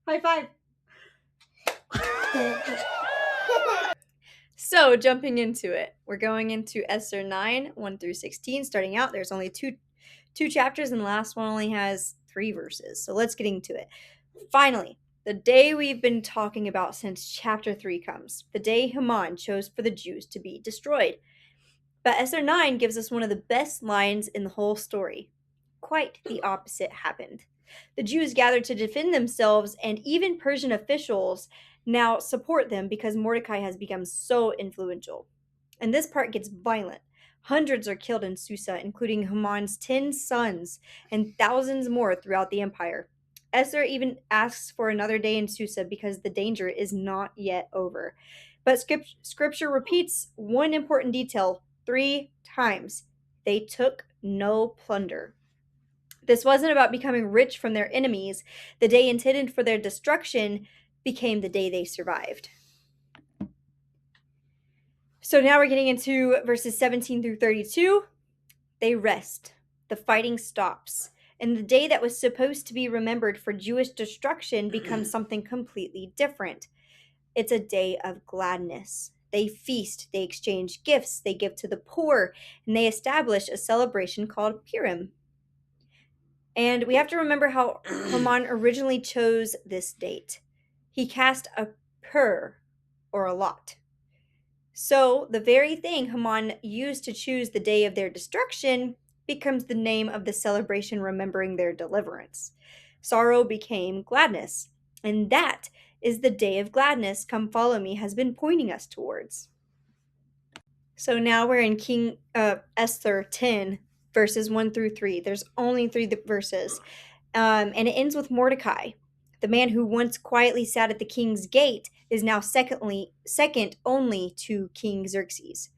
High five. So, jumping into it, we're going into Esther 9, 1 through 16. Starting out, there's only two chapters, and the last one only has 3 verses. So, let's get into it. Finally, the day we've been talking about since chapter 3 comes, the day Haman chose for the Jews to be destroyed. But Esther 9 gives us one of the best lines in the whole story. Quite the opposite happened. The Jews gathered to defend themselves, and even Persian officials now support them because Mordecai has become so influential. And this part gets violent. Hundreds are killed in Susa, including Haman's 10 sons and thousands more throughout the empire. Esther even asks for another day in Susa because the danger is not yet over. But scripture repeats one important detail 3 times. They took no plunder. This wasn't about becoming rich from their enemies. The day intended for their destruction became the day they survived. So now we're getting into verses 17 through 32. They rest. The fighting stops. And the day that was supposed to be remembered for Jewish destruction becomes something completely different. It's a day of gladness. They feast, they exchange gifts, they give to the poor, and they establish a celebration called Purim. And we have to remember how Haman originally chose this date. He cast a pur, or a lot. So the very thing Haman used to choose the day of their destruction becomes the name of the celebration remembering their deliverance. Sorrow became gladness, and that is the day of gladness Come Follow Me has been pointing us towards. So now we're in Esther 10, verses 1 through 3. There's only 3 verses. And it ends with Mordecai. The man who once quietly sat at the king's gate is now second only to King Xerxes.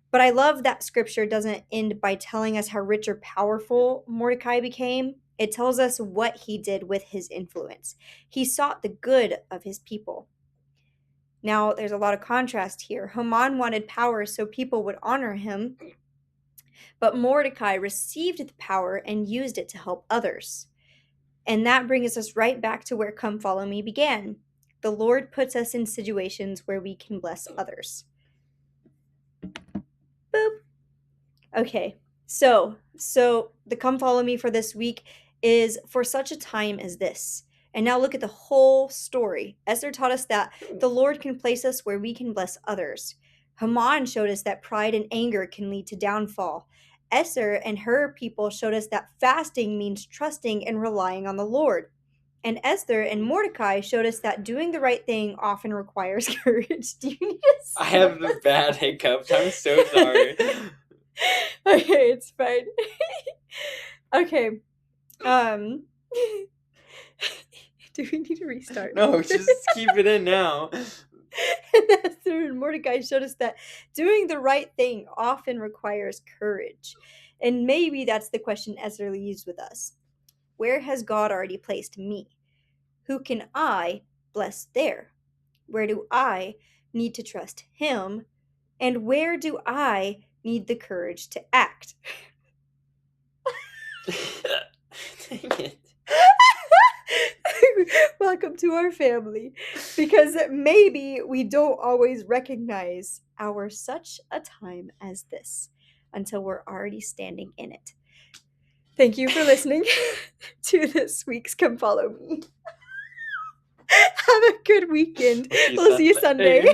But I love that scripture doesn't end by telling us how rich or powerful Mordecai became. It tells us what he did with his influence. He sought the good of his people. Now, there's a lot of contrast here. Haman wanted power so people would honor him, but Mordecai received the power and used it to help others. And that brings us right back to where Come Follow Me began. The Lord puts us in situations where we can bless others. Boop. Okay, so the Come Follow Me for this week is for such a time as this. And now look at the whole story. Esther taught us that the Lord can place us where we can bless others. Haman showed us that pride and anger can lead to downfall. Esther and her people showed us that fasting means trusting and relying on the Lord. And Esther and Mordecai showed us that doing the right thing often requires courage. Do you need to I have the bad hiccups. I'm so sorry. Okay, it's fine. Okay. Do we need to restart? No, just keep it in now. And Esther and Mordecai showed us that doing the right thing often requires courage. And maybe that's the question Esther leaves with us. Where has God already placed me? Who can I bless there? Where do I need to trust Him? And where do I need the courage to act? Dang it. Welcome to our family, because maybe we don't always recognize our such a time as this until we're already standing in it. Thank you for listening to this week's Come Follow Me. Have a good weekend. We'll see you Sunday.